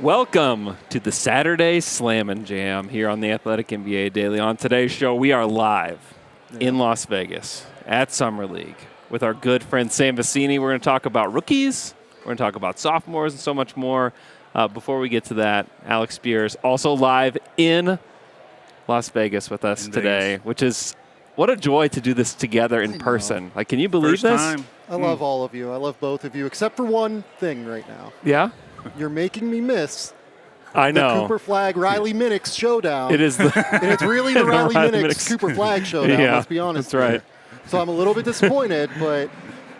Welcome to the Saturday Slam and Jam here on the Athletic NBA Daily. On today's show, we are live in Las Vegas at Summer League with our good friend Sam Vecenie. We're going to talk about rookies. We're going to talk about sophomores and so much more. Before we get to that, Alex Speers also live in Las Vegas with us today, which is what a joy to do this together in person. Like, can you believe this? Time. I love all of you. I love both of you, except for one thing right now. Yeah? You're making me miss I know. the Cooper Flagg Riley Minix showdown. It is and it's really the Riley Minix Cooper Flagg showdown, Yeah, let's be honest. that's right. So I'm a little bit disappointed, but,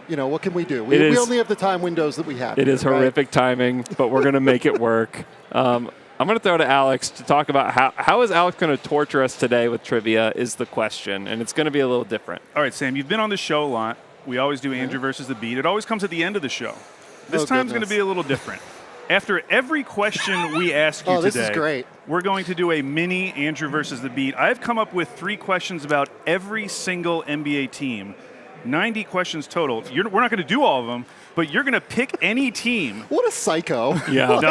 you know, what can we do? We only have the time windows that we have. It is horrific timing, but we're going to make it work. I'm going to throw to Alex to talk about how is Alex going to torture us today with trivia is the question, and it's going to be a little different. All right, Sam, you've been on the show a lot. We always do Andrew versus the beat. It always comes at the end of the show. This time's going to be a little different. After every question we ask you today, this is great. We're going to do a mini Andrew versus the beat. I've come up with 3 questions about every single NBA team. 90 questions total. We're not going to do all of them, but you're going to pick any team. What a psycho. Yeah.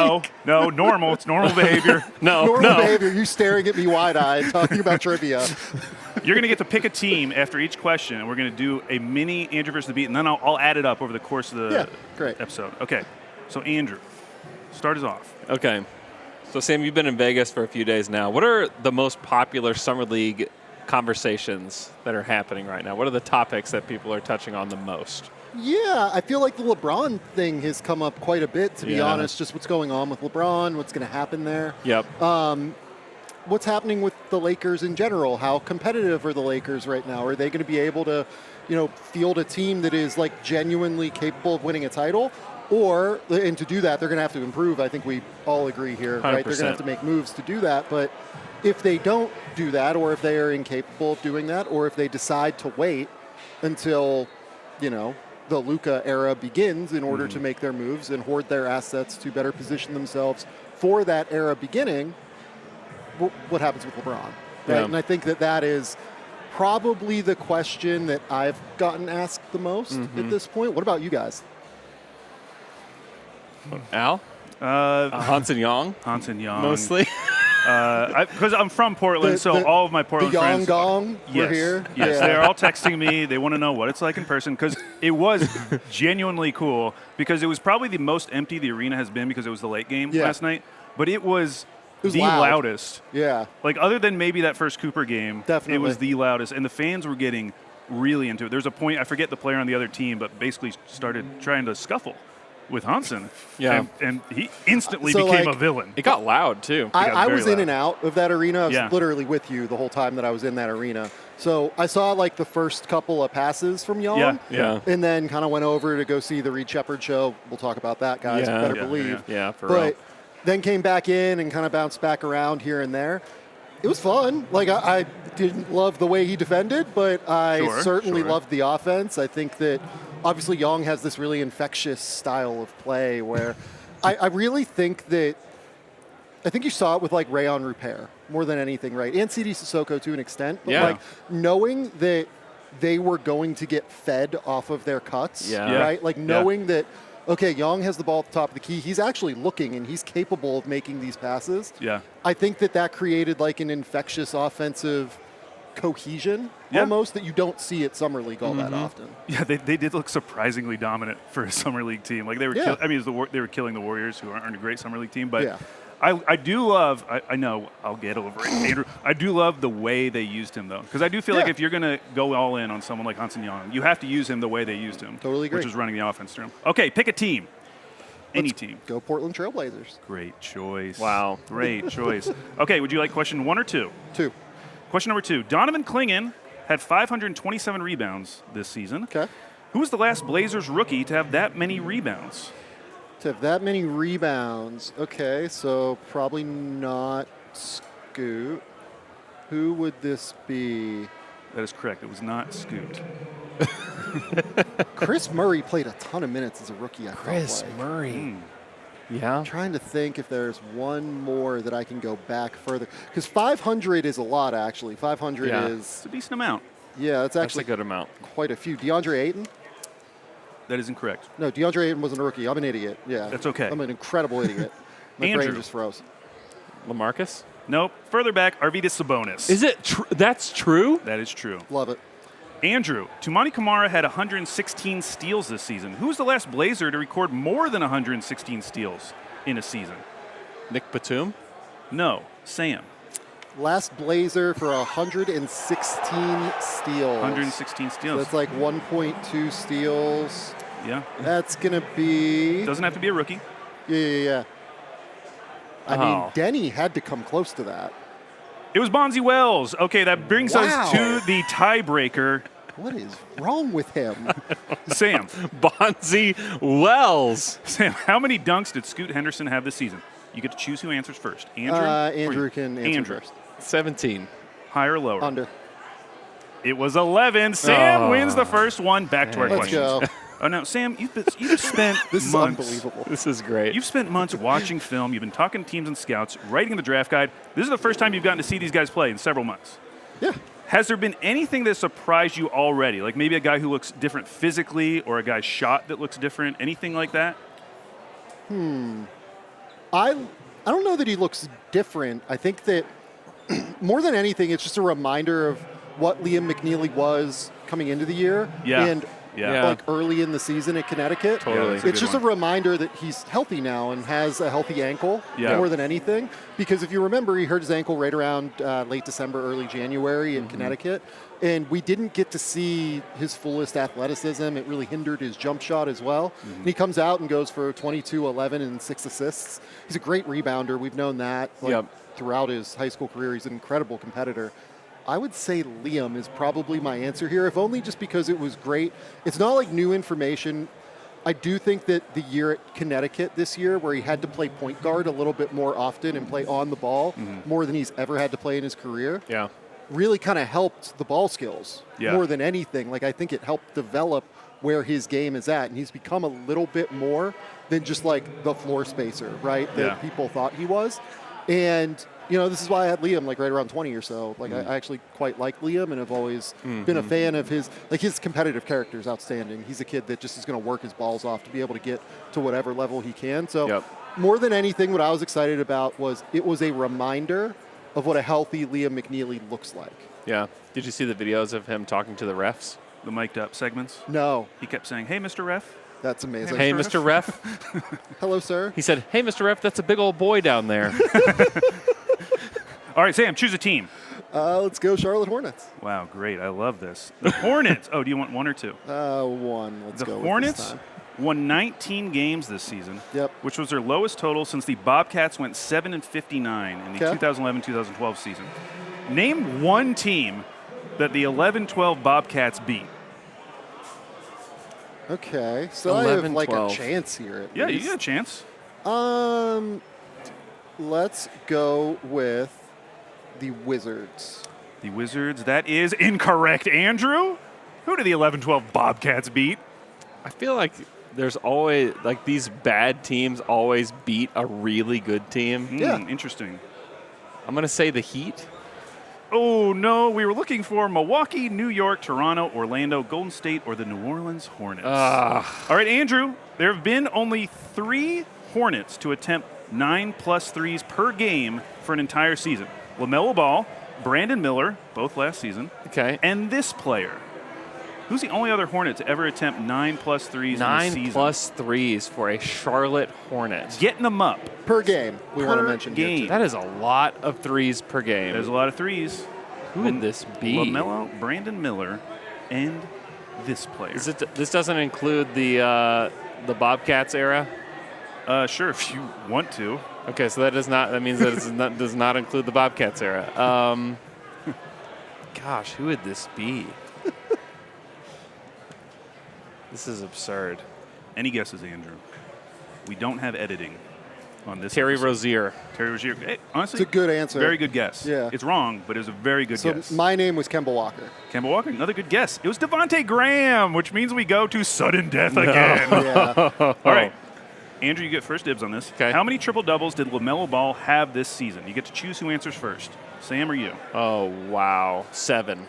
No, normal. It's normal behavior. Normal behavior. You staring at me wide-eyed, talking about trivia. You're going to get to pick a team after each question, and we're going to do a mini Andrew versus the beat, and then I'll add it up over the course of the episode. Okay, so Andrew, start us off. Okay. So, Sam, you've been in Vegas for a few days now. What are the most popular Summer League conversations that are happening right now? What are the topics that people are touching on the most? Yeah, I feel like the LeBron thing has come up quite a bit, to be honest. Just what's going on with LeBron, what's going to happen there. Yep. What's happening with the Lakers in general? How competitive are the Lakers right now? Are they going to be able to, field a team that is like genuinely capable of winning a title? And to do that, they're going to have to improve. I think we all agree here, 100%. right? They're going to have to make moves to do that. But if they don't do that, or if they are incapable of doing that, or if they decide to wait until, the Luka era begins in order to make their moves and hoard their assets to better position themselves for that era beginning, what happens with LeBron? Right? Yeah. And I think that is probably the question that I've gotten asked the most at this point. What about you guys? Al? Hansen Young? Hansen Young. Mostly? Because I'm from Portland, so all of my Portland the friends. Gong Yes, were here? Yes, they're all texting me. They want to know what it's like in person because it was genuinely cool because it was probably the most empty the arena has been because it was the late game last night. But it was the loudest. Yeah. Like, other than maybe that first Cooper game, Definitely. It was the loudest. And the fans were getting really into it. There's a point, I forget the player on the other team, but basically started trying to scuffle with Hansen. Yeah. And he instantly became a villain. It got loud, too. I was loud. in and out of that arena. I was literally with you the whole time that I was in that arena. So I saw the first couple of passes from Young. Yeah. And then kind of went over to go see the Reed Shepherd show. We'll talk about that, guys. Yeah. Better believe. Yeah, for real. But then came back in and kind of bounced back around here and there. It was fun. I didn't love the way he defended, but I certainly loved the offense. I think that obviously Young has this really infectious style of play where I really think that I think you saw it with Rayon Rupert more than anything, right? And CD Sissoko to an extent. But knowing that they were going to get fed off of their cuts, right? Knowing that, okay, Young has the ball at the top of the key. He's actually looking, and he's capable of making these passes. Yeah. I think that created an infectious offensive cohesion almost that you don't see at Summer League all that often. Yeah, they did look surprisingly dominant for a Summer League team. They were they were killing the Warriors, who aren't a great Summer League team. But I do love, I know I'll get over it, Andrew. I do love the way they used him, though. Because I do feel like if you're going to go all in on someone like Hansen Young, you have to use him the way they used him. Totally agree. Which is running the offense through him. Okay, pick a team. Any team. Go Portland Trailblazers. Great choice. Wow. Great choice. Okay, would you like question 1 or 2? 2. Question number 2. Donovan Clingan had 527 rebounds this season. Okay. Who was the last Blazers rookie to have that many rebounds? To have that many rebounds. Okay, so probably not Scoot. Who would this be? That is correct. It was not Scoot. Chris Murray played a ton of minutes as a rookie, I Chris felt like. Murray. Yeah. I'm trying to think if there's one more that I can go back further. Because 500 is a lot, actually. 500 is... It's a decent amount. Yeah, that's actually a good amount. Quite a few. DeAndre Ayton? That is incorrect. No, DeAndre Ayton wasn't a rookie. I'm an idiot. Yeah. That's okay. I'm an incredible idiot. My Andrew. brain just froze. LaMarcus? Nope. Further back, Arvydas Sabonis. Is it that's true? That is true. Love it. Andrew, Tumani Kamara had 116 steals this season. Who was the last Blazer to record more than 116 steals in a season? Nick Batum? No. Sam. Last Blazer for 116 steals. 116 steals. So that's like 1.2 steals. Yeah. That's going to be... Doesn't have to be a rookie. Yeah. I mean, Denny had to come close to that. It was Bonzi Wells. Okay, that brings us to the tiebreaker. What is wrong with him? Sam. Bonzi Wells. Sam, how many dunks did Scoot Henderson have this season? You get to choose who answers first. Andrew? Andrew can answer first. 17. Higher or lower? Under. It was 11. Sam wins the first one. Back to our Let's questions. go. Oh, no, Sam, you've spent This is months. unbelievable. This is great. You've spent months watching film. You've been talking to teams and scouts, writing the draft guide. This is the first time you've gotten to see these guys play in several months. Yeah. Has there been anything that surprised you already? Like maybe a guy who looks different physically or a guy's shot that looks different? Anything like that? I don't know that he looks different. I think that more than anything, it's just a reminder of what Liam McNeely was coming into the year. Yeah. Like early in the season at Connecticut. Totally. It's just a reminder that he's healthy now and has a healthy ankle more than anything. Because if you remember, he hurt his ankle right around late December, early January in Connecticut. And we didn't get to see his fullest athleticism. It really hindered his jump shot as well. And he comes out and goes for 22, 11, and 6 assists. He's a great rebounder. We've known that throughout his high school career. He's an incredible competitor. I would say Liam is probably my answer here, if only just because it was great. It's not like new information. I do think that the year at Connecticut this year, where he had to play point guard a little bit more often and play on the ball more than he's ever had to play in his career, really kind of helped the ball skills more than anything. Like, I think it helped develop where his game is at, and he's become a little bit more than just like the floor spacer, right, that people thought he was. And this is why I had Liam like right around 20 or so. Like I actually quite like Liam and have always been a fan of his. Like his competitive character is outstanding. He's a kid that just is going to work his balls off to be able to get to whatever level he can. So more than anything, what I was excited about was it was a reminder of what a healthy Liam McNeely looks like. Yeah. Did you see the videos of him talking to the refs? The mic'd up segments? No. He kept saying, "Hey, Mr. Ref." That's amazing. Hey, Mr. Ref. Hello, sir. He said, "Hey, Mr. Ref, that's a big old boy down there." All right, Sam, choose a team. Let's go Charlotte Hornets. Wow, great. I love this. The Hornets. Oh, do you want one or two? One. Let's go. The with Hornets this time. won 19 games this season, which was their lowest total since the Bobcats went 7-59 in the 2011-2012 season. Name one team that the 11-12 Bobcats beat. Okay, so I have like a chance here. Yeah, you got a chance. Let's go with the Wizards. The Wizards. That is incorrect, Andrew. Who did the 11-12 Bobcats beat? I feel like there's always, like, these bad teams always beat a really good team. Interesting. I'm going to say the Heat. Oh, no. We were looking for Milwaukee, New York, Toronto, Orlando, Golden State, or the New Orleans Hornets. All right, Andrew. There have been only 3 Hornets to attempt 9+ threes per game for an entire season. LaMelo Ball, Brandon Miller, both last season. Okay. And this player. Who's the only other Hornet to ever attempt 9+ threes in a season? 9+ threes for a Charlotte Hornet. Getting them up. Per game, we want to mention here too. That is a lot of threes per game. There's a lot of threes. Who would this be? LaMelo, Brandon Miller, and this player. This doesn't include the Bobcats era? Sure, if you want to. Okay, so that means that it does not include the Bobcats era. Gosh, who would this be? This is absurd. Any guesses, Andrew? We don't have editing on this. Terry Rozier. Terry Rozier. Hey, honestly, it's a good answer. Very good guess. Yeah. It's wrong, but it was a very good guess. My name was Kemba Walker. Kemba Walker, another good guess. It was Devontae Graham, which means we go to sudden death again. All right. Andrew, you get first dibs on this. Okay. How many triple-doubles did LaMelo Ball have this season? You get to choose who answers first. Sam or you? Oh, wow. 7.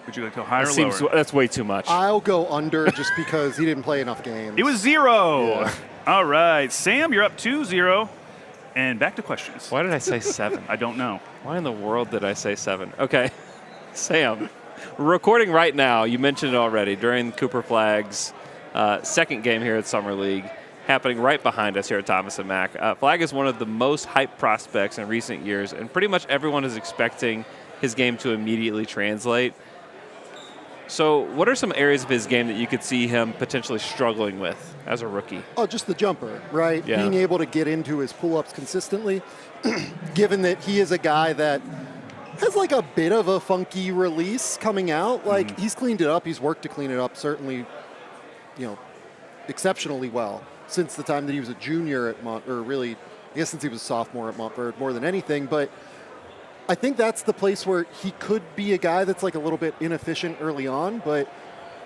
Would you like to go higher or lower? That's way too much. I'll go under just because he didn't play enough games. It was 0. Yeah. All right. Sam, you're up 2-0. And back to questions. Why did I say 7? I don't know. Why in the world did I say 7? Okay. Sam, we're recording right now. You mentioned it already during Cooper Flagg's second game here at Summer League, happening right behind us here at Thomas & Mack. Flagg is one of the most hyped prospects in recent years, and pretty much everyone is expecting his game to immediately translate. So what are some areas of his game that you could see him potentially struggling with as a rookie? Oh, just the jumper, right? Yeah. Being able to get into his pull-ups consistently, given that he is a guy that has like a bit of a funky release coming out. Like he's cleaned it up. He's worked to clean it up, certainly, exceptionally well since the time that he was a junior at or really, I guess since he was a sophomore at Montverde more than anything. But I think that's the place where he could be a guy that's like a little bit inefficient early on. But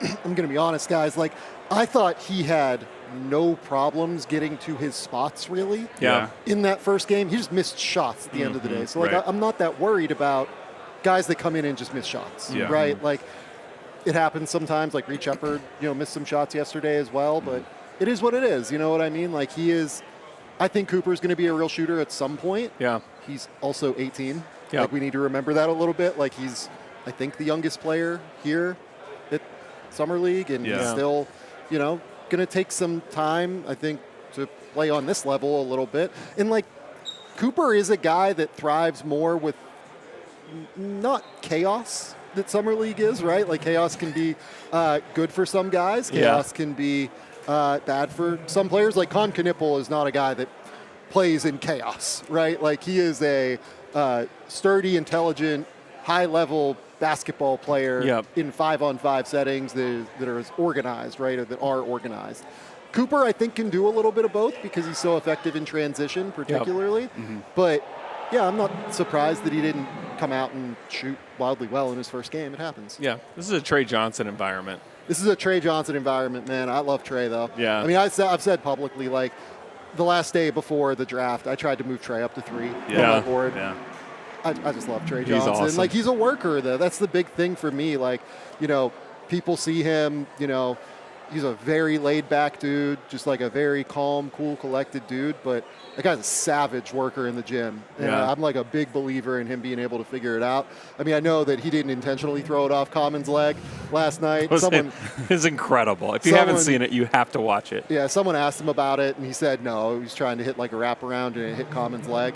I'm going to be honest, guys. Like, I thought he had no problems getting to his spots, really. Yeah. In that first game, he just missed shots at the end of the day. So, like, I'm not that worried about guys that come in and just miss shots, right? Like, it happens sometimes. Like, Reed Shepard, missed some shots yesterday as well. But it is what it is. You know what I mean? Like, he is. I think Cooper's going to be a real shooter at some point. Yeah. He's also 18. Yep. Like, we need to remember that a little bit. Like, he's, I think, the youngest player here at Summer League, and he's still, going to take some time, I think, to play on this level a little bit. And, like, Cooper is a guy that thrives more with not chaos that Summer League is, right? Like, chaos can be good for some guys. Chaos can be bad for some players. Like, Con Knipple is not a guy that plays in chaos, right? Like, he is a sturdy, intelligent, high-level basketball player in 5-on-5 settings that are as organized, right, or that are organized. Cooper, I think, can do a little bit of both because he's so effective in transition, particularly. But, yeah, I'm not surprised that he didn't come out and shoot wildly well in his first game. It happens. Yeah, this is a Trey Johnson environment. This is a Trey Johnson environment, man. I love Trey, though. Yeah. I mean, I've said publicly, like, the last day before the draft, I tried to move Trey up to 3 on my board. Yeah. I just love Trey Johnson. He's awesome. Like, he's a worker, though. That's the big thing for me. Like, people see him, he's a very laid-back dude, just like a very calm, cool, collected dude. But that guy's a savage worker in the gym. And I'm like a big believer in him being able to figure it out. I mean, I know that he didn't intentionally throw it off Common's leg last night. It's incredible. If you haven't seen it, you have to watch it. Yeah, someone asked him about it, and he said no. He was trying to hit like a wraparound, and it hit Common's leg.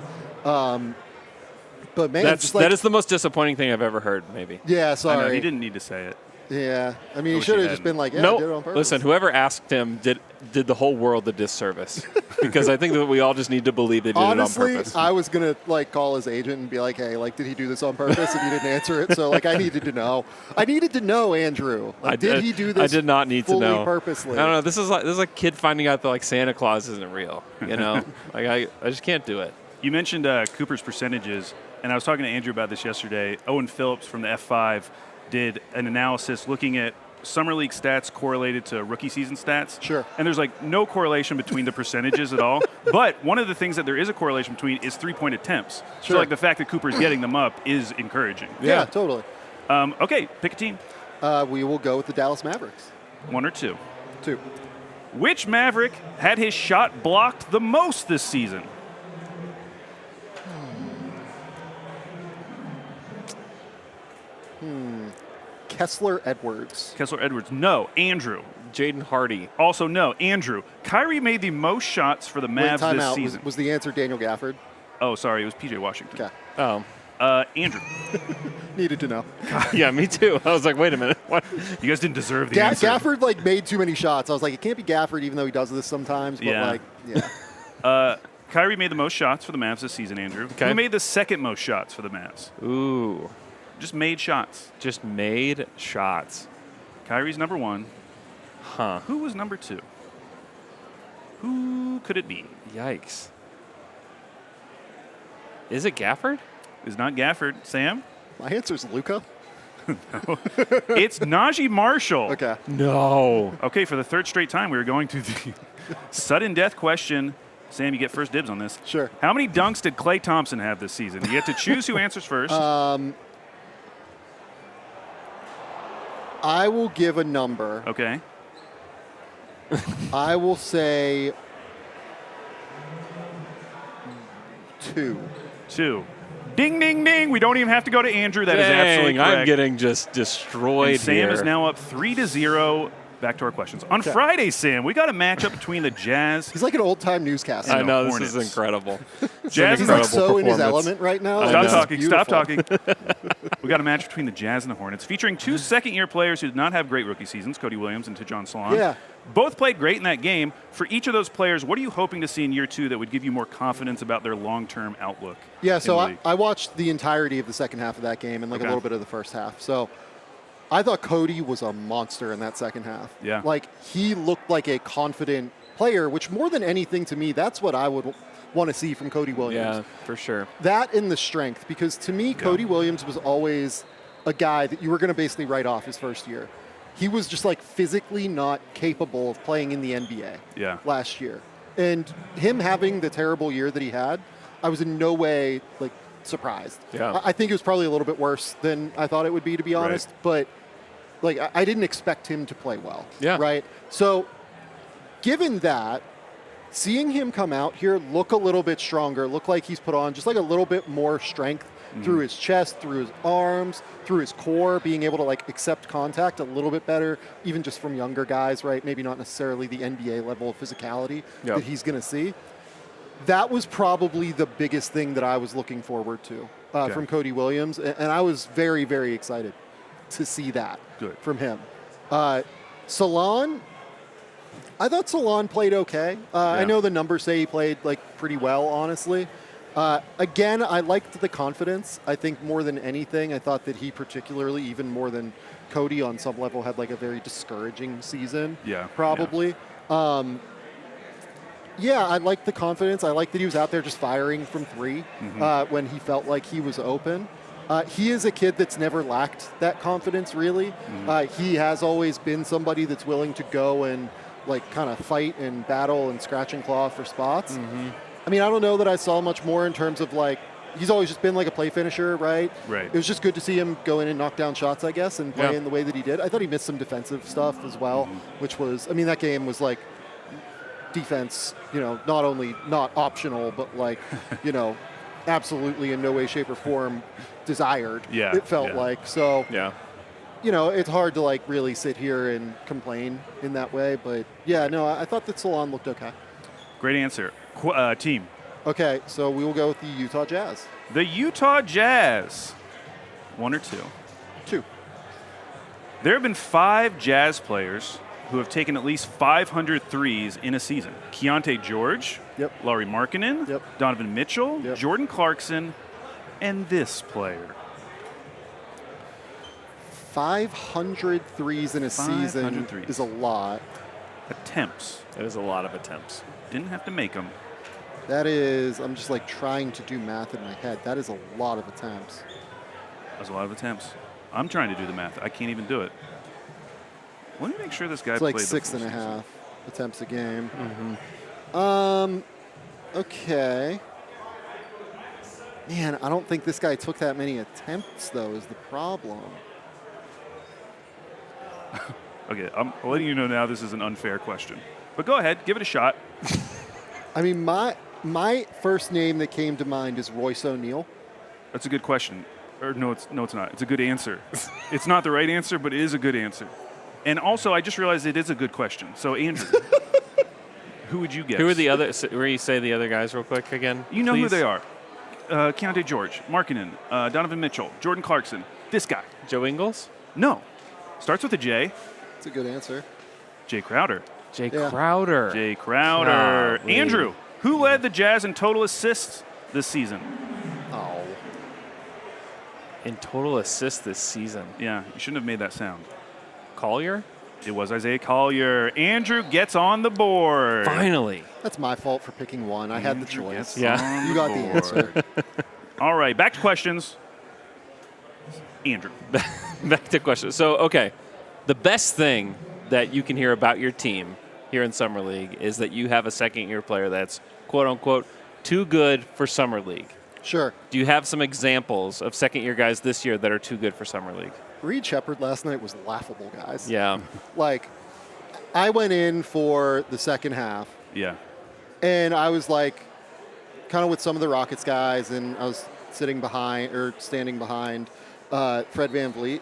But, man, that is the most disappointing thing I've ever heard, maybe. Yeah, sorry. I know, he didn't need to say it. Yeah. I mean, he should have just been like, I did it on purpose. Listen, whoever asked him did the whole world a disservice. Because I think that we all just need to believe they did Honestly, it on purpose. I was going to, like, call his agent and be like, hey, like, did he do this on purpose? And he didn't answer it. So, like, I needed to know. I needed to know, Andrew. Like, did he do this I did not need to know. Purposely? I don't know. This is like a kid finding out that, like, Santa Claus isn't real. Like, I just can't do it. You mentioned Cooper's percentages, and I was talking to Andrew about this yesterday. Owen Phillips from the F5 did an analysis looking at Summer League stats correlated to rookie season stats. Sure. And there's like no correlation between the percentages at all. But one of the things that there is a correlation between is 3-point attempts. Sure. So like the fact that Cooper's getting them up is encouraging. Yeah, totally. Okay, pick a team. We will go with the Dallas Mavericks. 1 or 2. 2. Which Maverick had his shot blocked the most this season? Kessler Edwards. Kessler Edwards. No. Andrew. Jaden Hardy. Also no. Andrew. Kyrie made the most shots for the Mavs this season. Was the answer Daniel Gafford? Oh, sorry. It was PJ Washington. Okay. Oh. Andrew. Needed to know. Yeah, me too. I was like, wait a minute. What? You guys didn't deserve the answer. Gafford, like, made too many shots. I was like, it can't be Gafford, even though he does this sometimes. But, Kyrie made the most shots for the Mavs this season, Andrew. Okay. Who made the second most shots for the Mavs? Ooh. Just made shots. Just made shots. Kyrie's number 1. Huh. Who was number 2? Who could it be? Yikes. Is it Gafford? It's not Gafford. Sam? My answer is Luka. It's Najee Marshall. Okay. No. Okay, for the third straight time, we were going to the sudden death question. Sam, you get first dibs on this. Sure. How many dunks did Klay Thompson have this season? You get to choose who answers first. I will give a number. Okay. I will say 2. 2. Ding, ding, ding. We don't even have to go to Andrew. That is absolutely correct. I'm getting just destroyed and Sam here. is now up 3-0. Back to our questions. On Friday, Sam, we got a matchup between the Jazz. He's like an old-time newscaster. I know, Hornets. this is incredible. Jazz is like so in his element right now. Stop talking. We got a match between the Jazz and the Hornets, featuring 2 second-year players who did not have great rookie seasons, Cody Williams and Tejon Salon. Yeah. Both played great in that game. For each of those players, what are you hoping to see in year 2 that would give you more confidence about their long-term outlook? Yeah, so I watched the entirety of the second half of that game and a little bit of the first half. So I thought Cody was a monster in that second half. Yeah. Like, he looked like a confident player, which more than anything to me, that's what I would want to see from Cody Williams. Yeah, for sure. That and the strength, because to me, Cody Williams was always a guy that you were going to basically write off his first year. He was just like physically not capable of playing in the NBA last year. And him having the terrible year that he had, I was in no way like surprised. Yeah. I think it was probably a little bit worse than I thought it would be, to be honest. But like, I didn't expect him to play well. Yeah. Right. So given that, seeing him come out here, look a little bit stronger, look like he's put on just like a little bit more strength through his chest, through his arms, through his core, being able to like accept contact a little bit better, even just from younger guys, right? Maybe not necessarily the NBA level of physicality that he's going to see. That was probably the biggest thing that I was looking forward to from Cody Williams, and I was very, very excited to see that from him. Salon, I thought Salon played okay. I know the numbers say he played like pretty well, honestly. Again, I liked the confidence. I think more than anything, I thought that he particularly, even more than Cody on some level, had like a very discouraging season. Probably. I liked the confidence. I liked that he was out there just firing from 3 when he felt like he was open. He is a kid that's never lacked that confidence, really. He has always been somebody that's willing to go and like kind of fight and battle and scratch and claw for spots. I mean, I don't know that I saw much more in terms of like, he's always just been like a play finisher, right? It was just good to see him go in and knock down shots, I guess, and play in the way that he did. I thought he missed some defensive stuff as well, which was, I mean, that game was like defense, you know, not only not optional, but like, you know, absolutely in no way, shape, or form desired, it felt like. So, you know, it's hard to like really sit here and complain in that way. But yeah, no, I thought that Salon looked okay. Great answer. Team. Okay, so we will go with the Utah Jazz. The Utah Jazz. 1 or 2? 2. There have been 5 Jazz players who have taken at least 500 threes in a season. Keontae George, Lauri Markkanen, Donovan Mitchell, Jordan Clarkson, and this player. 500 threes in a season is a lot. Attempts. That is a lot of attempts. Didn't have to make them. That is, I'm just like trying to do math in my head. That is a lot of attempts. That's a lot of attempts. I'm trying to do the math. I can't even do it. Let me make sure this guy it's like played 6.5 attempts a game. Okay. Man, I don't think this guy took that many attempts, though, is the problem. Okay, I'm letting you know now this is an unfair question. But go ahead, give it a shot. I mean, my first name that came to mind is Royce O'Neal. That's a good question. Or no, it's not. It's a good answer. It's not the right answer, but it is a good answer. And also, I just realized it is a good question. So, Andrew, who would you guess? Who are the other? Where you say the other guys real quick again? You know who they are. Keontae George, Markkanen, Donovan Mitchell, Jordan Clarkson. This guy. Joe Ingles? No. Starts with a J. That's a good answer. Jay Crowder. Jay Crowder. Jay Crowder. Andrew, who led the Jazz in total assists this season? Oh. In total assists this season? Yeah, you shouldn't have made that sound. Collier? It was Isaiah Collier. Andrew gets on the board. Finally. That's my fault for picking one. I had the choice. Yeah. You got the answer. All right, back to questions. Andrew. Back to questions. So, okay, the best thing that you can hear about your team here in Summer League is that you have a second-year player that's, quote-unquote, too good for Summer League. Sure. Do you have some examples of second-year guys this year that are too good for Summer League? Reed Shepherd last night was laughable, guys. Yeah. Like, I went in for the second half. Yeah. And I was like, kind of with some of the Rockets guys, and I was standing behind Fred VanVleet.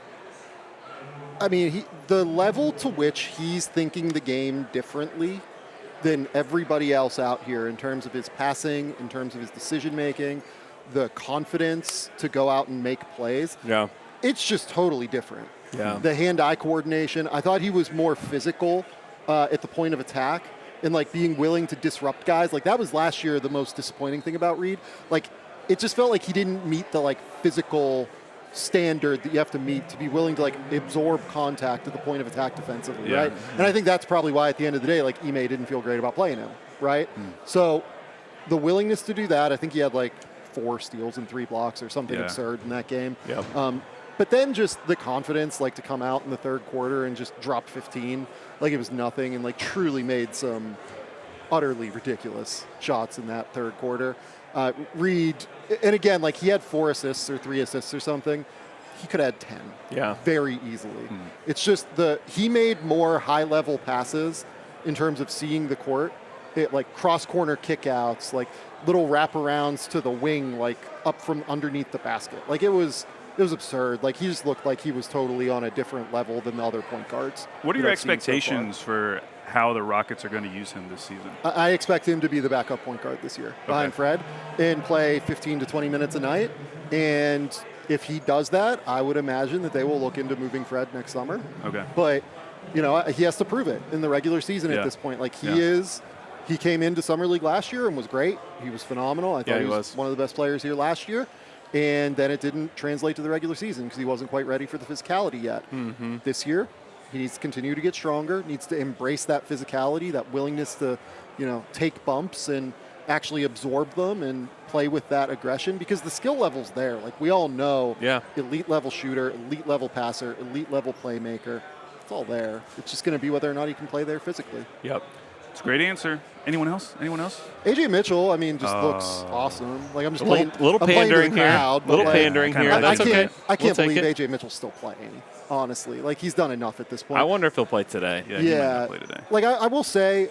I mean, the level to which he's thinking the game differently than everybody else out here in terms of his passing, in terms of his decision-making, the confidence to go out and make plays. Yeah. It's just totally different. Yeah. The hand-eye coordination, I thought he was more physical at the point of attack and, like, being willing to disrupt guys. Like, that was last year the most disappointing thing about Reed. Like, it just felt like he didn't meet the, like, physical standard that you have to meet to be willing to, like, absorb contact at the point of attack defensively, right? And I think that's probably why at the end of the day, like, Ime didn't feel great about playing him, right? So the willingness to do that, I think he had, like, 4 steals and 3 blocks or something absurd in that game. But then just the confidence, like, to come out in the third quarter and just drop 15 like it was nothing and, like, truly made some utterly ridiculous shots in that third quarter. Reed, and again, like, he had 4 assists or 3 assists or something. He could have had 10 very easily. It's just he made more high-level passes in terms of seeing the court, like cross-corner kickouts, like little wraparounds to the wing, like up from underneath the basket. Like, it was absurd. Like, he just looked like he was totally on a different level than the other point guards. What are your expectations for how the Rockets are going to use him this season? I expect him to be the backup point guard this year behind Fred and play 15 to 20 minutes a night. And if he does that, I would imagine that they will look into moving Fred next summer. But, you know, he has to prove it in the regular season at this point. Like, he came into Summer League last year and was great. He was phenomenal. I thought he was one of the best players here last year. And then it didn't translate to the regular season because he wasn't quite ready for the physicality yet. This year, he needs to continue to get stronger, needs to embrace that physicality, that willingness to, you know, take bumps and actually absorb them and play with that aggression because the skill level's there. Like, we all know, elite level shooter, elite level passer, elite level playmaker. It's all there. It's just going to be whether or not he can play there physically. It's a great answer. Anyone else? AJ Mitchell, I mean, just looks awesome. Like, I'm just playing. Little pandering here. Crowd, little pandering here. That's okay. I can't believe AJ Mitchell's still playing. Honestly, like, he's done enough at this point. I wonder if he'll play today. He might not play today. Like, I will say,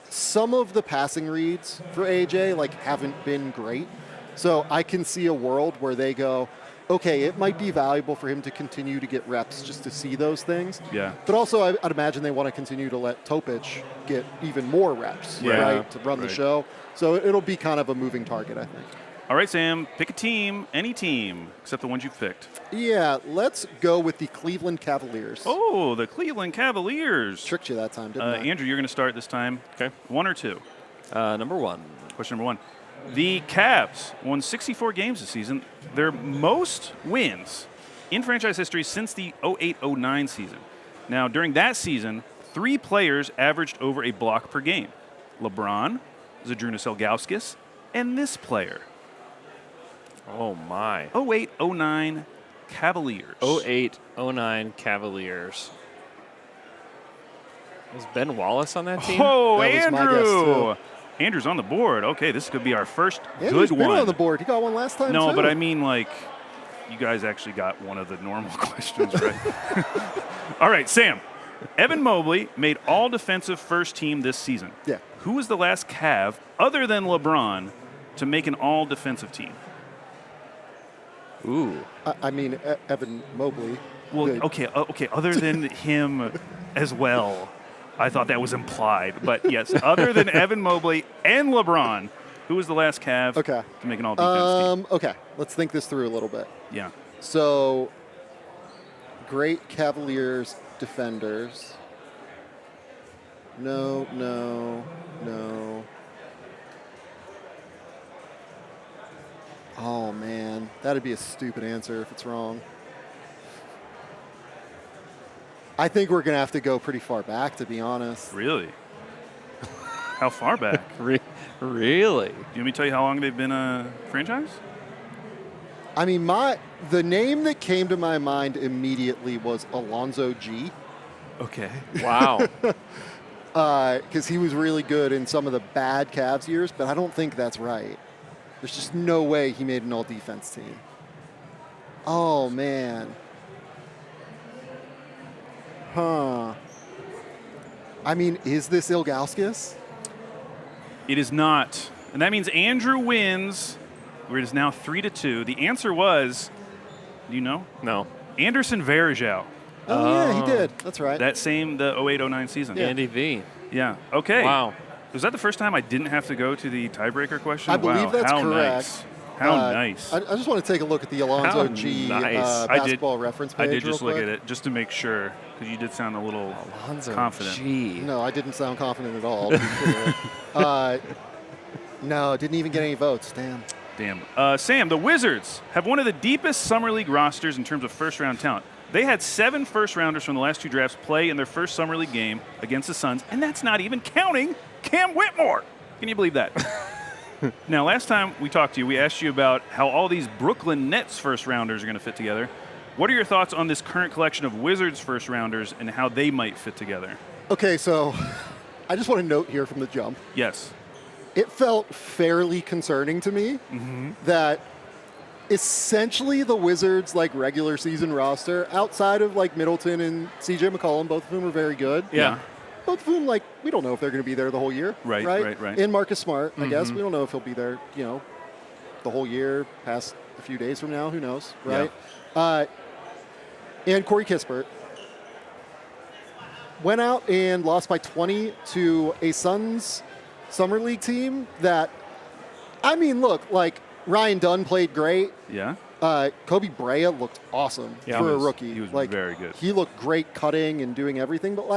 some of the passing reads for AJ, like, haven't been great. So I can see a world where they go, okay, it might be valuable for him to continue to get reps just to see those things. But also, I'd imagine they want to continue to let Topic get even more reps, right, to run the show. So it'll be kind of a moving target, I think. All right, Sam, pick a team, any team, except the ones you've picked. Yeah, let's go with the Cleveland Cavaliers. Oh, the Cleveland Cavaliers. Tricked you that time, didn't I? Andrew, you're going to start this time. Okay. 1 or 2? Number 1. Question number 1. The Cavs won 64 games this season, their most wins in franchise history since the 08-09 season. Now, during that season, 3 players averaged over a block per game. LeBron, Zydrunas Ilgauskas, and this player. Oh, my. 08-09 Cavaliers. 08-09 Cavaliers. Was Ben Wallace on that team? Oh, that Andrew. was my guess, too. Andrew's on the board. Okay, this could be our first Andrew's good been one. on the board. He got one last time, No, too. but I mean, like, you guys actually got one of the normal questions, right? All right, Sam. Evan Mobley made all-defensive first team this season. Yeah. Who was the last Cav, other than LeBron, to make an all-defensive team? Ooh. I mean, Evan Mobley. Well, okay, other than him as well. I thought that was implied. But, yes, other than Evan Mobley and LeBron, who was the last Cav to make an all-defense team? Okay, let's think this through a little bit. Yeah. So, great Cavaliers defenders. No. Oh, man. That'd be a stupid answer if it's wrong. I think we're going to have to go pretty far back, to be honest. Really? How far back? Really? You want me to tell you how long they've been a franchise? I mean, the name that came to my mind immediately was Alonzo G. Okay. Wow. Because he was really good in some of the bad Cavs years, but I don't think that's right. There's just no way he made an all-defense team. Oh, man. Huh. I mean, is this Ilgauskas? It is not And that means Andrew wins. It is now 3-2. The answer was, do you know? No. Anderson Varejao. Oh, yeah, he did. That's right. That same, the 08-09 season. Yeah. Andy V. Yeah. Okay. Wow. Was that the first time I didn't have to go to the tiebreaker question? I believe that's How correct. Nice. How nice. I just want to take a look at the Alonzo G basketball reference page. I did just real quick. look at it just to make sure, because you did sound a little confident. G. No, I didn't sound confident at all. No, didn't even get any votes. Damn. Sam, the Wizards have one of the deepest Summer League rosters in terms of first-round talent. They had 7 first-rounders from the last 2 drafts play in their first Summer League game against the Suns, and that's not even counting Cam Whitmore. Can you believe that? Now, last time we talked to you, we asked you about how all these Brooklyn Nets first-rounders are going to fit together. What are your thoughts on this current collection of Wizards first-rounders and how they might fit together? Okay, so I just want to note here from the jump. Yes. It felt fairly concerning to me that essentially the Wizards' regular season roster, outside of Middleton and CJ McCollum, both of whom are very good. Yeah. Both of whom, we don't know if they're going to be there the whole year. Right. And Marcus Smart, I guess. We don't know if he'll be there, the whole year, past a few days from now. Who knows, right? Yeah. And Corey Kispert went out and lost by 20 to a Suns Summer League team that, look, Ryan Dunn played great. Yeah. Kobe Brea looked awesome for a rookie. He was very good. He looked great cutting and doing everything, but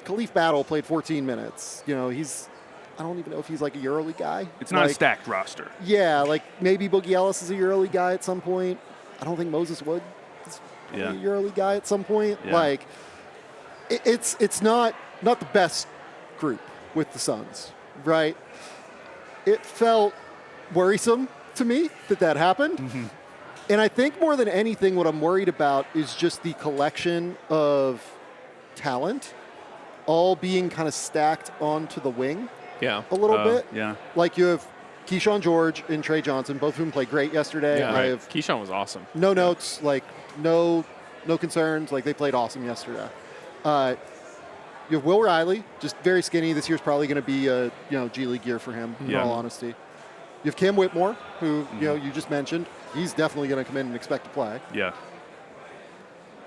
Khalif Battle played 14 minutes. I don't even know if he's a EuroLeague guy. It's not a stacked roster. Yeah, maybe Boogie Ellis is a EuroLeague guy at some point. I don't think Moses Wood is a EuroLeague guy at some point. Yeah. It's not the best group with the Suns, right? It felt worrisome to me that happened. Mm-hmm. And I think more than anything, what I'm worried about is just the collection of talent all being kind of stacked onto the wing a little bit. Yeah. You have Keyshawn George and Trey Johnson, both of whom played great yesterday. Yeah, right. Keyshawn was awesome. No notes, no concerns. They played awesome yesterday. You have Will Riley, just very skinny. This year's probably going to be a G League year for him, in all honesty. You have Cam Whitmore, who you just mentioned. He's definitely going to come in and expect to play. Yeah.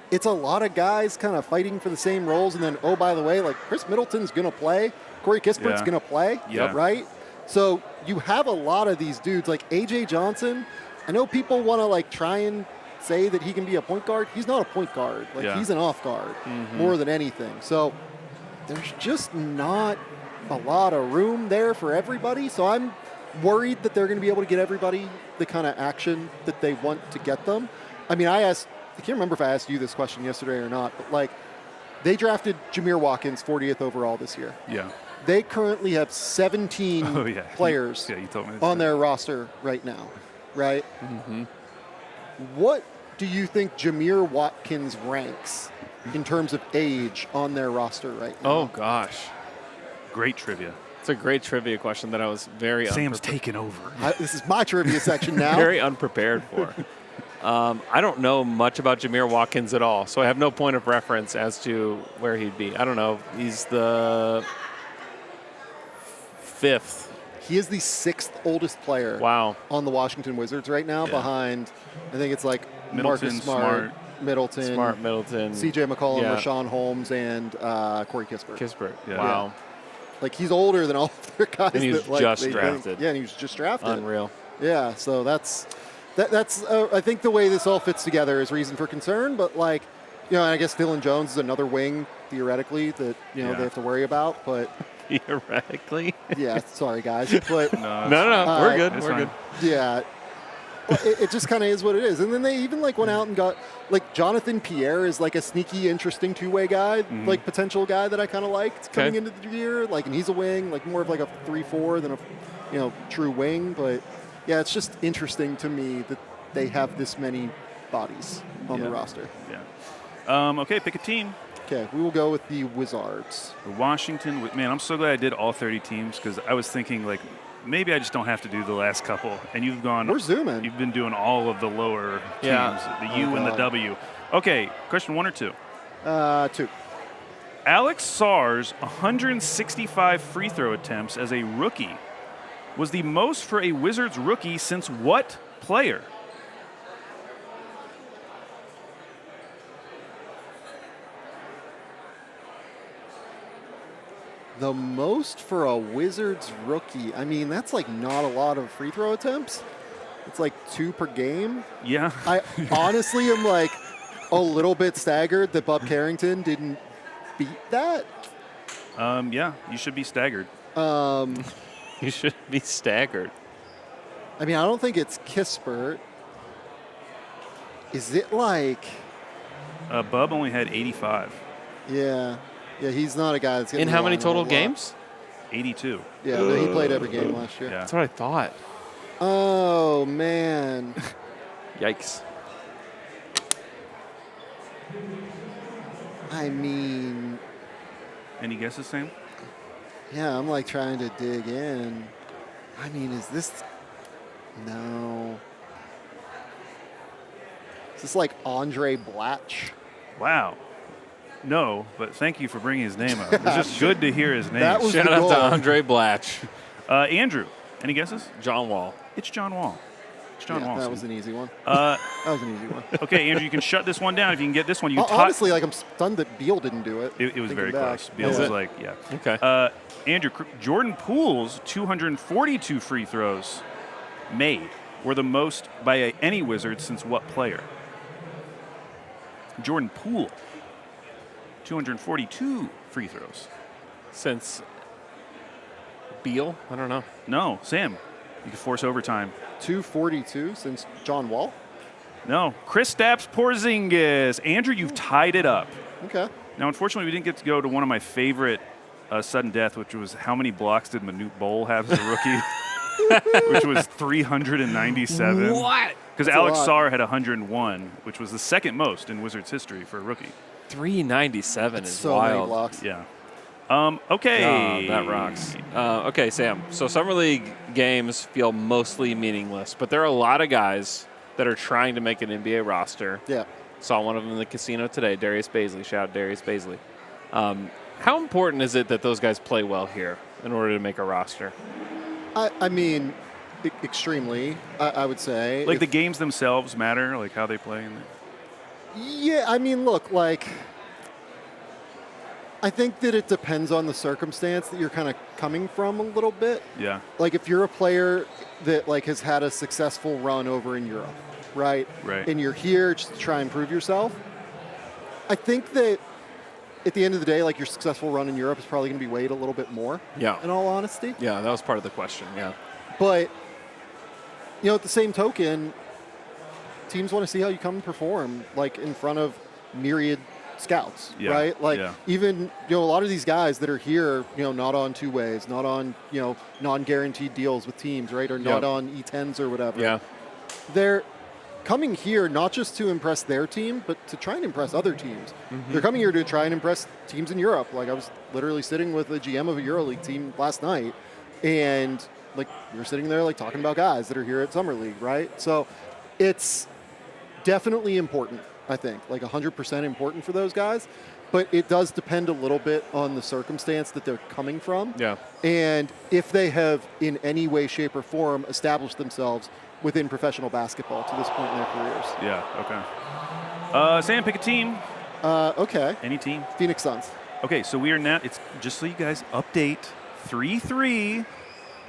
It's a lot of guys kind of fighting for the same roles, and then, oh, by the way, Chris Middleton's going to play. Corey Kispert's going to play, right? So you have a lot of these dudes, A.J. Johnson. I know people want to, try and say that he can be a point guard. He's not a point guard. He's an off guard more than anything. So there's just not a lot of room there for everybody. So I'm worried that they're going to be able to get everybody the kind of action that they want to get them. I can't remember if I asked you this question yesterday or not, but they drafted Jameer Watkins 40th overall this year. Yeah. They currently have 17 players you told me on their roster right now, right? Mm-hmm. What do you think Jameer Watkins ranks in terms of age on their roster right now? Oh, gosh. Great trivia. It's a great trivia question that I was very Sam's taken over. This is my trivia section now. Very unprepared for. I don't know much about Jameer Watkins at all, so I have no point of reference as to where he'd be. I don't know. He's the 5th. He is the 6th oldest player on the Washington Wizards right now, behind, I think it's Middleton, Marcus Smart, Middleton, CJ McCollum, Rashawn Holmes, and Corey Kispert. Wow. He's older than all of their guys. And he was just drafted. Yeah, and he was just drafted. Unreal. Yeah, so that's I think the way this all fits together is reason for concern, but I guess Dylan Jones is another wing theoretically that they have to worry about, but theoretically. Yeah, sorry guys, but no, we're good. We're good. Yeah. It just kind of is what it is. And then they even went out and got Jonathan Pierre is a sneaky, interesting two-way guy, potential guy that I kind of liked coming into the year. And he's a wing, more of a 3-4 than a true wing, but. Yeah, it's just interesting to me that they have this many bodies on the roster. Yeah. Okay, pick a team. Okay, we will go with the Wizards. The Washington. Man, I'm so glad I did all 30 teams because I was thinking maybe I just don't have to do the last couple. And you've gone. We're zooming. You've been doing all of the lower teams, the U and the W. Okay, question 1 or 2? 2. Alex Speers' 165 free throw attempts as a rookie was the most for a Wizards rookie since what player? The most for a Wizards rookie. I mean, that's like not a lot of free throw attempts. It's like 2 per game. Yeah. I honestly am like a little bit staggered that Bub Carrington didn't beat that. Yeah, you should be staggered. You should be staggered. I mean, I don't think it's Kispert. Is it like... Bub only had 85. Yeah. Yeah, he's not a guy that's getting In how many total games? 82. Yeah, no, he played every game last year. Yeah. That's what I thought. Oh, man. Yikes. I mean... Any guesses, Sam? Yeah, I'm like trying to dig in. I mean, is this... No. Is this like Andre Blatch? Wow. No, but thank you for bringing his name up. It's just good to hear his name. That was Shout the out goal. to Andre Blatch. Andrew, any guesses? John Wall. It's John Wall. It's John Yeah, Wall. that was an easy one. Uh, That was an easy one. okay, Andrew, you can shut this one down. If you can get this one, you can Honestly, like I'm stunned that Beal didn't do it. It was very Thinking back. close. Beal Is was it? like, yeah. Okay. Andrew, Jordan Poole's 242 free throws made were the most by any Wizard since what player? Jordan Poole, 242 free throws. Since Beal? I don't know. No, Sam, you can force overtime. 242 since John Wall? No, Kristaps Porzingis. Andrew, you've tied it up. Okay. Now, unfortunately, we didn't get to go to one of my favorite sudden death, which was how many blocks did Manute Bol have as a rookie, which was 397. What? Because Alex Speers had 101, which was the second most in Wizards history for a rookie. 397 is So many wild. blocks. Yeah. Okay. Oh, that rocks. Okay, Sam. So Summer League games feel mostly meaningless, but there are a lot of guys that are trying to make an NBA roster. Yeah. Saw one of them in the casino today, Darius Baisley. Shout out Darius Baisley. How important is it that those guys play well here in order to make a roster? I mean, extremely, I would say. Like the games themselves matter, like how they play. Yeah, I mean, look, like, I think that it depends on the circumstance that you're kind of coming from a little bit. Yeah. Like, if you're a player that, like, has had a successful run over in Europe, right? Right. And you're here just to try and prove yourself, I think that at the end of the day, like, your successful run in Europe is probably going to be weighed a little bit more, Yeah. in all honesty. Yeah, that was part of the question, yeah. But, you know, at the same token, teams want to see how you come and perform, like, in front of myriad scouts, Yeah, right? Like, yeah. even, you know, a lot of these guys that are here, you know, not on two ways, not on, you know, non-guaranteed deals with teams, right? Or not Yep. on E10s or whatever. Yeah. They're coming here not just to impress their team, but to try and impress other teams. Mm-hmm. They're coming here to try and impress teams in Europe. Like, I was literally sitting with the GM of a EuroLeague team last night, and, like, we were sitting there, like, talking about guys that are here at Summer League, right? So it's definitely important, I think, like 100% important for those guys. But it does depend a little bit on the circumstance that they're coming from. Yeah. And if they have, in any way, shape, or form, established themselves within professional basketball to this point in their careers. Yeah, okay. Sam, pick a team. Okay. Any team. Phoenix Suns. Okay, so we are now, it's just so you guys update, 3-3,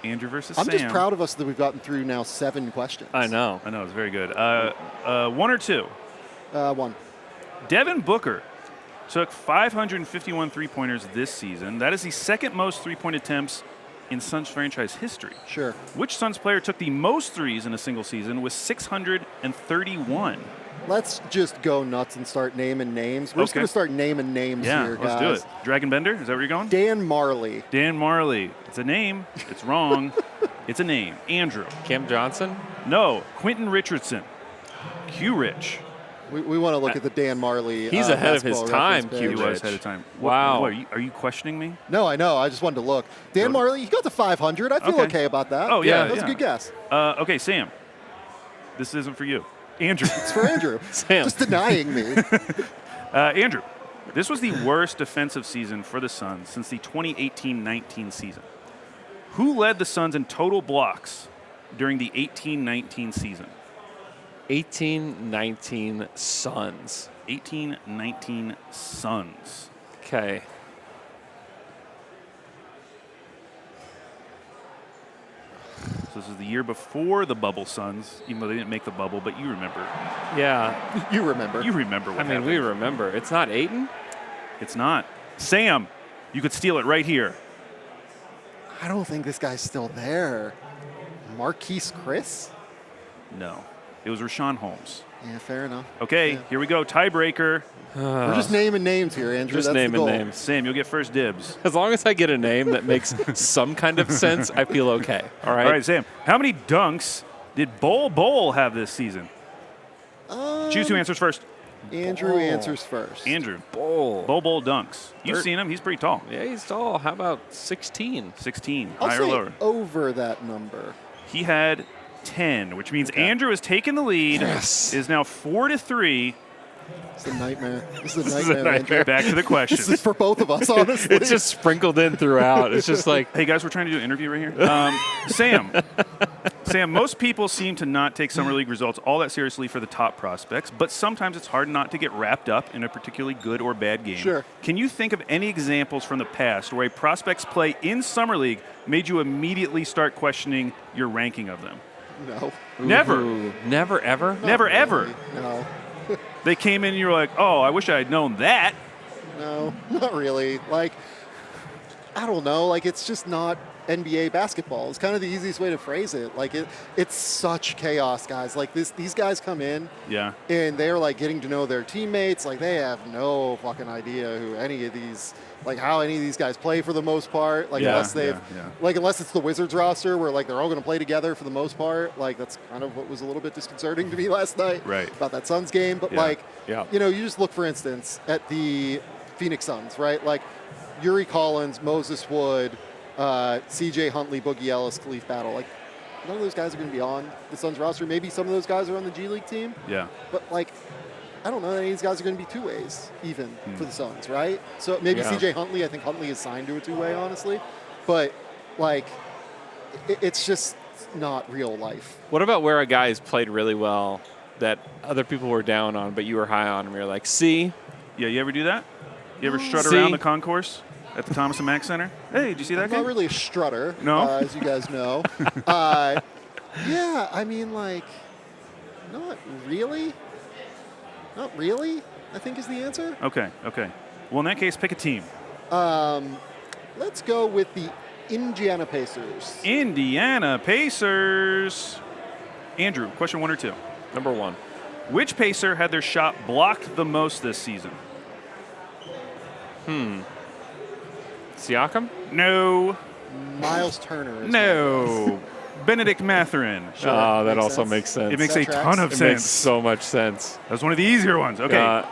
Andrew versus Sam. I'm just proud of us that we've gotten through now 7 questions. I know. I know, it's very good. 1 or 2? 1. Devin Booker took 551 three-pointers this season. That is the second most three-point attempts in Suns franchise history. Sure. Which Suns player took the most threes in a single season with 631? Let's just go nuts and start naming names. We're just Okay. going to start naming names Yeah, here, guys. let's do it. Dragon Bender, is that where you're going? Dan Marley. Dan Marley. It's a name. It's wrong. It's a name. Andrew. Cam Johnson? No. Quentin Richardson. Q-Rich. We want to look at the Dan Marley. He's ahead of his basketball time, reference Q. page. He was Rich. ahead of time. Wow. What, are you questioning me? No, I know. I just wanted to look. Dan Marley, he got to 500. I feel okay about that. Oh, yeah, That's yeah. a good guess. Okay, Sam. This isn't for you. Andrew. It's for Andrew. Sam. Just denying me. Andrew. This was the worst defensive season for the Suns since the 2018-19 season. Who led the Suns in total blocks during the 18-19 season? 18-19 Suns. 18-19 Suns. Okay. So this is the year before the bubble Suns, even though they didn't make the bubble, but you remember. Yeah. You remember. You remember what happened. We remember. It's not Ayton? It's not. Sam, you could steal it right here. I don't think this guy's still there. Marquise Chris? No. It was Rashawn Holmes. Yeah, fair enough. Okay, Yeah. Here we go. Tiebreaker. We're just naming names here, Andrew. Just That's naming the goal. names. Sam, you'll get first dibs. As long as I get a name that makes some kind of sense, I feel okay. All right? All right, Sam. How many dunks did Bol have this season? Choose two answers first. Andrew answers first. Andrew. Bol dunks. You've seen him. He's pretty tall. Yeah, he's tall. How about 16? 16. I'll Higher or say lower? over that number. He had 10, which means Andrew has taken the lead. Yes. Is now 4-3. It's a nightmare. This is a nightmare, Andrew. Back to the questions. This is for both of us, honestly. It's just sprinkled in throughout. It's just like, Hey, guys, we're trying to do an interview right here. Sam, most people seem to not take Summer League results all that seriously for the top prospects, but sometimes it's hard not to get wrapped up in a particularly good or bad game. Sure. Can you think of any examples from the past where a prospect's play in Summer League made you immediately start questioning your ranking of them? No. Never. ooh, never, ever? Not Never, really. ever. No. They came in and you were like, oh, I wish I had known that. No, not really. Like, I don't know. Like, it's just not NBA basketball. It's kind of the easiest way to phrase it. Like, it's such chaos, guys. Like, these guys come in, Yeah. and they're like getting to know their teammates. Like, they have no fucking idea who any of these, like, how any of these guys play for the most part. Like, Yeah, unless they've, yeah. like, unless it's the Wizards roster where like they're all going to play together for the most part. Like, that's kind of what was a little bit disconcerting to me last night. Right. About that Suns game, but Yeah. like, Yeah. you know, you just look, for instance, at the Phoenix Suns, right? Like, Yuri Collins, Moses Wood, C.J. Huntley, Boogie Ellis, Khalif Battle. Like, none of those guys are going to be on the Suns roster. Maybe some of those guys are on the G League team. Yeah. But, like, I don't know. Any of these guys are going to be two-ways even for the Suns, right? So maybe Yeah. C.J. Huntley. I think Huntley is signed to a two-way, honestly. But, like, it's just not real life. What about where a guy has played really well that other people were down on, but you were high on, and you're like, see? Yeah, you ever do that? You ever strut See? around the concourse at the Thomas and Mack Center? Hey, did you see that I'm guy? not really a strutter, No? as you guys know. Yeah, I mean, like, not really. Not really, I think is the answer. Okay. Well, in that case, pick a team. Let's go with the Indiana Pacers. Indiana Pacers. Andrew, question 1 or 2. Number 1. Which Pacer had their shot blocked the most this season? Siakam? No. Miles Turner. Is No. Benedict Mathurin. Sure, Oh, that makes also sense. makes sense. It makes That a tracks. ton of It sense. makes so much sense. That was one of the easier ones. Okay. Uh,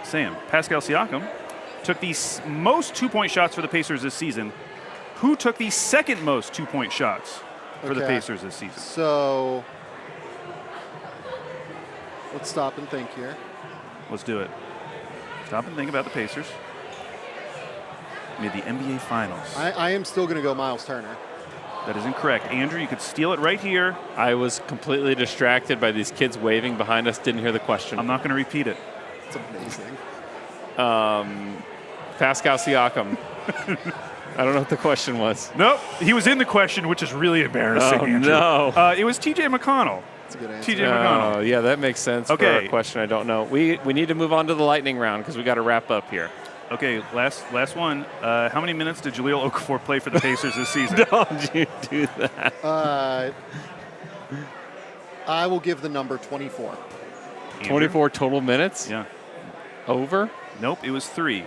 Sam, Pascal Siakam took the most 2-point shots for the Pacers this season. Who took the second most 2-point shots for the Okay. Pacers this season? So let's stop and think here. Let's do it. Stop and think about the Pacers. Made the NBA Finals. I am still going to go Miles Turner. That is incorrect. Andrew, you could steal it right here. I was completely distracted by these kids waving behind us. Didn't hear the question. I'm not going to repeat it. It's amazing. Pascal Siakam. I don't know what the question was. Nope. He was in the question, which is really embarrassing, Oh, Andrew. no. It was TJ McConnell. That's a good answer. TJ McConnell. Oh, yeah, that makes sense for Okay. a question I don't know. We need to move on to the lightning round because we got to wrap up here. Okay, last one. How many minutes did Jahlil Okafor play for the Pacers this season? Don't you do that. I will give the number 24. Andrew? 24 total minutes? Yeah. Over? Nope, it was 3.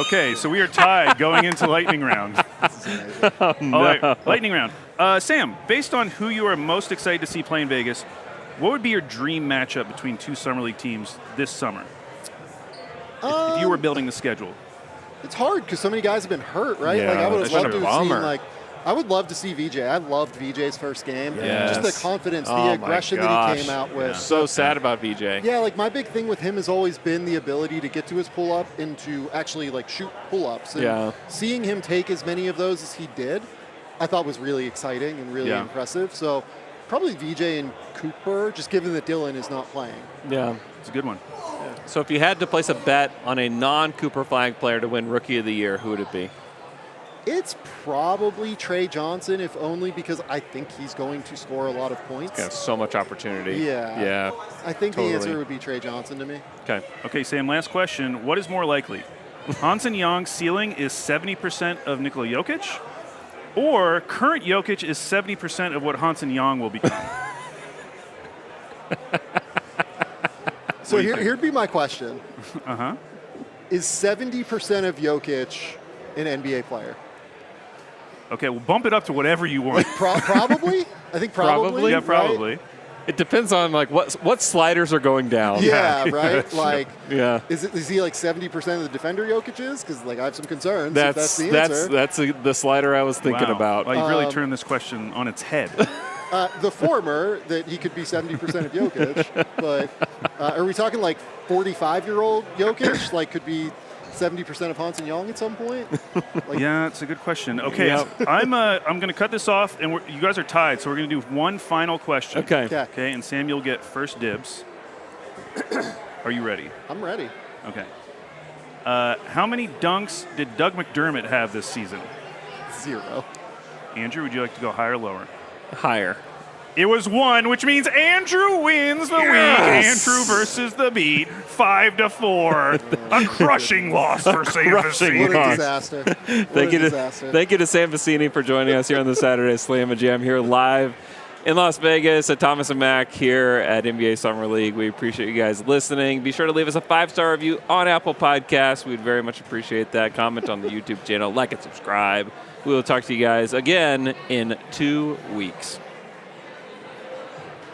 Okay, so we are tied going into lightning round. This is amazing. All right, lightning round. Sam, based on who you are most excited to see play in Vegas, what would be your dream matchup between two Summer League teams this summer? If you were building the schedule. It's hard because so many guys have been hurt, right? Yeah, like I would have that's loved a to have seen bummer. like I would love to see VJ. I loved VJ's first game. Yes. Just the confidence, the aggression that he came out with. So sad about VJ. Yeah, like my big thing with him has always been the ability to get to his pull-up and to actually like shoot pull-ups. And seeing him take as many of those as he did, I thought was really exciting and really impressive. So probably VJ and Cooper, just given that Dylan is not playing. Yeah. It's a good one. Yeah. So if you had to place a bet on a non-Cooper Flagg player to win Rookie of the Year, who would it be? It's probably Trey Johnson, if only because I think he's going to score a lot of points. Yeah, so much opportunity. Yeah. I think the answer would be Trey Johnson to me. Okay, Sam, last question. What is more likely? Hansen Young's ceiling is 70% of Nikola Jokic, or current Jokic is 70% of what Hansen Young will become? So here'd be my question. Is 70% of Jokic an NBA player? Okay, well, bump it up to whatever you want. Probably? I think probably. Yeah, probably. Right? It depends on like what sliders are going down. Yeah, right. Like, is he like 70% of the defender Jokic is? Because like I have some concerns. That's the answer. That's the slider I was thinking about. Well, you really turned this question on its head. The former, that he could be 70% of Jokic, but are we talking like 45-year-old Jokic? Like could be 70% of Hansen Young at some point? Like, yeah, it's a good question. Okay, I'm going to cut this off, and you guys are tied, so we're going to do one final question. Okay, and Sam, you'll get first dibs. Are you ready? I'm ready. Okay. How many dunks did Doug McDermott have this season? 0. Andrew, would you like to go higher or lower? Higher. It was 1, which means Andrew wins the week. Andrew versus the Beat, 5-4. A crushing loss for Sam Vecenie. What a disaster. Thank you to Sam Vecenie for joining us here on the Saturday Slam and Jam here live in Las Vegas at Thomas & Mack here at NBA Summer League. We appreciate you guys listening. Be sure to leave us a 5-star review on Apple Podcasts. We'd very much appreciate that. Comment on the YouTube channel. Like and subscribe. We will talk to you guys again in 2 weeks.